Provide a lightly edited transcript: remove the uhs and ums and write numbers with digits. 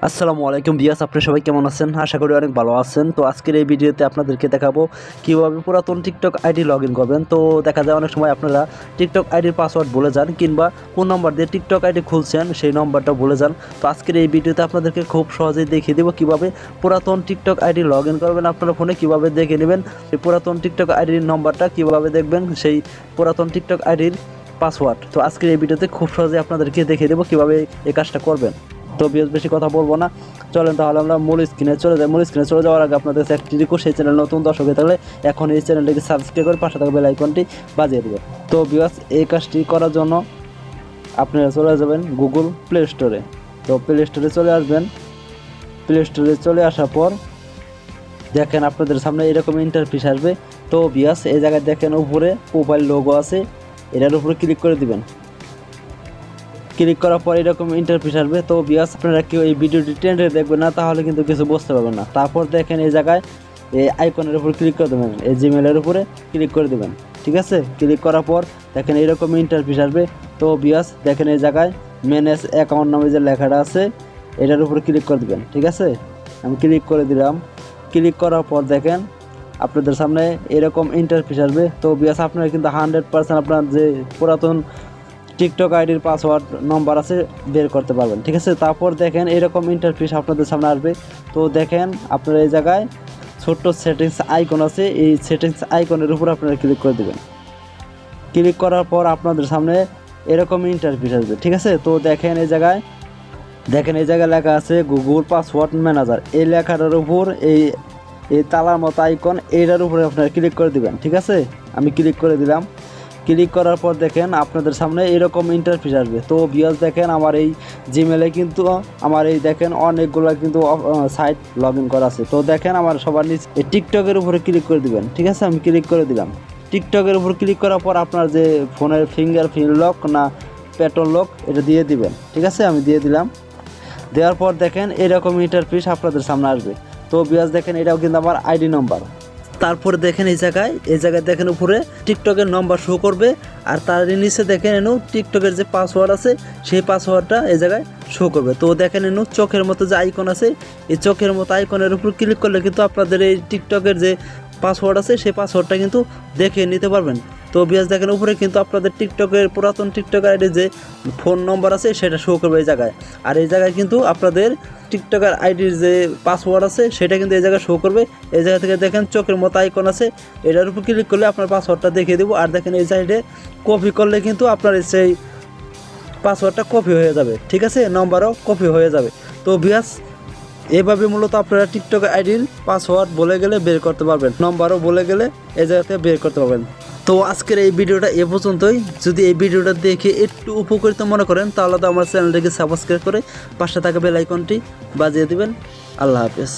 আসসালামু আলাইকুম বিয়াস, আপনারা সবাই কেমন আছেন? আশা করি অনেক ভালো আছেন। তো আজকের এই ভিডিওতে আপনাদেরকে দেখাবো কীভাবে পুরাতন টিকটক আইডি লগ ইন করবেন। তো দেখা যায় অনেক সময় আপনারা টিকটক আইডির পাসওয়ার্ড ভুলে যান, কিংবা কোন নম্বর দিয়ে টিকটক আইডি খুলছেন সেই নম্বরটা ভুলে যান। তো আজকের এই ভিডিওতে আপনাদেরকে খুব সহজেই দেখিয়ে দেবো কীভাবে পুরাতন টিকটক আইডি লগ ইন করবেন। আপনার ফোনে কীভাবে দেখে নেবেন সেই পুরাতন টিকটক আইডির নম্বরটা, কীভাবে দেখবেন সেই পুরাতন টিকটক আইডির পাসওয়ার্ড। তো আজকের এই ভিডিওতে খুব সহজে আপনাদেরকে দেখিয়ে দেবো কীভাবে এই কাজটা করবেন। তো বেশি কথা বলবো না, চলেন তাহলে আমরা মূল স্ক্রিনে চলে যাই। মূল স্ক্রিনে চলে যাওয়ার আগে আপনাদের কাছে একটি রিকোয়েস্ট, সেই চ্যানেল নতুন দর্শক হয়ে থাকলে এখন এই চ্যানেলটিকে সাবস্ক্রাইব করে পাশে থাকা বেল আইকনটি বাজিয়ে দেবেন। তো ভিউয়ার্স, এই কাজটি করার জন্য আপনারা চলে যাবেন গুগল প্লে স্টোরে। তো প্লে স্টোরে চলে আসবেন। প্লে স্টোরে চলে আসার পর দেখেন আপনাদের সামনে এরকম ইন্টারফেস আসবে। তো ভিউয়ার্স, এই জায়গায় দেখেন উপরে প্রোফাইল লোগো আছে, এটার উপরে ক্লিক করে দিবেন। ক্লিক করার পর এরকম ইন্টারফেস আসবে। তো ভিউয়ার্স, আপনারা কেউ এই ভিডিওটি টেনে দেখবেন না, তাহলে কিন্তু কিছু বুঝতে পারবেন না। তারপর দেখেন এই জায়গায় এই আইকনের উপর ক্লিক করে দেবেন, এই জিমেলের উপরে ক্লিক করে দেবেন। ঠিক আছে, ক্লিক করার পর দেখেন এইরকম ইন্টারফেস আসবে। তো ভিউয়ার্স, দেখেন এই জায়গায় ম্যানেজ অ্যাকাউন্ট নামে যে লেখাটা আছে এটার উপরে ক্লিক করে দেবেন। ঠিক আছে, আমি ক্লিক করে দিলাম। ক্লিক করার পর দেখেন আপনাদের সামনে এরকম ইন্টারফেস আসবে। তো ভিউয়ার্স, আপনারা কিন্তু 100% আপনার যে পুরাতন টিকটক আইডির পাসওয়ার্ড নম্বর আছে বের করতে পারবেন। ঠিক আছে, তারপর দেখেন এরকম ইন্টারফেস আপনাদের সামনে আসবে। তো দেখেন আপনারা এই জায়গায় ছোট্ট সেটিংস আইকন আছে, এই সেটিংস আইকনের উপর আপনারা ক্লিক করে দেবেন। ক্লিক করার পর আপনাদের সামনে এরকম ইন্টারফেস আসবে। ঠিক আছে, তো দেখেন এই জায়গায় লেখা আছে গুগল পাসওয়ার্ড ম্যানেজার। এই লেখাটার উপর এই তালার মতো আইকন, এইটার উপরে আপনারা ক্লিক করে দিবেন। ঠিক আছে, আমি ক্লিক করে দিলাম। ক্লিক করার পর দেখেন আপনাদের সামনে এরকম ইন্টারফেস আসবে। তো ভিউয়ার্স, দেখেন আমার এই জিমেলে কিন্তু আমার এই দেখেন অনেকগুলো কিন্তু সাইট লগ ইন করা আছে। তো দেখেন আমার সবার নিচে টিকটকের উপরে ক্লিক করে দিবেন। ঠিক আছে, আমি ক্লিক করে দিলাম। টিকটকের উপর ক্লিক করার পর আপনার যে ফোনের ফিঙ্গারপ্রিন্ট লক না পেট্রোল লক এটা দিয়ে দিবেন। ঠিক আছে, আমি দিয়ে দিলাম। দেওয়ার পর দেখেন এরকম ইন্টারফেস আপনাদের সামনে আসবে। তো ভিউয়ার্স, দেখেন এটাও কিন্তু আমার আইডি নম্বর। তারপরে দেখেন এই জায়গায় দেখেন উপরে টিকটকের নম্বর শো করবে, আর তার নিচে দেখেন এনু টিকটকের যে পাসওয়ার্ড আছে সেই পাসওয়ার্ডটা এই জায়গায় শো করবে। তো দেখেন এনু চোখের মতো যে আইকন আছে, এই চোখের মতো আইকনের উপর ক্লিক করলে কিন্তু আপনাদের এই টিকটকের যে পাসওয়ার্ড আছে সেই পাসওয়ার্ডটা কিন্তু দেখে নিতে পারবেন। তো ভিউয়ার্স, দেখেন উপরে কিন্তু আপনাদের টিকটকের পুরাতন টিকটক আইডি যে ফোন নম্বর আছে সেটা শো করবে এই জায়গায়। আর এই জায়গায় কিন্তু আপনাদের টিকটকের আইডির যে পাসওয়ার্ড আছে সেটা কিন্তু এই জায়গায় শো করবে। এই জায়গা থেকে দেখেন চোখের মতো আইকন আছে, এটার উপর ক্লিক করলে আপনার পাসওয়ার্ডটা দেখিয়ে দেবো। আর দেখেন এই সাইডে কপি করলে কিন্তু আপনার সেই পাসওয়ার্ডটা কপি হয়ে যাবে। ঠিক আছে, নম্বরও কপি হয়ে যাবে। তো ভিউয়ার্স, এভাবে মূলত আপনারা টিকটক আইডির পাসওয়ার্ড বলে গেলে বের করতে পারবেন, নম্বরও বলে গেলে এই জায়গাতে বের করতে পারবেন। তো আজকের এই ভিডিওটা এ পর্যন্তই। যদি এই ভিডিওটা দেখে একটু উপকৃত মনে করেন তাহলে তো আমার চ্যানেলটাকে সাবস্ক্রাইব করে পাশে থাকা বেল আইকনটি বাজিয়ে দিবেন। আল্লাহ হাফেজ।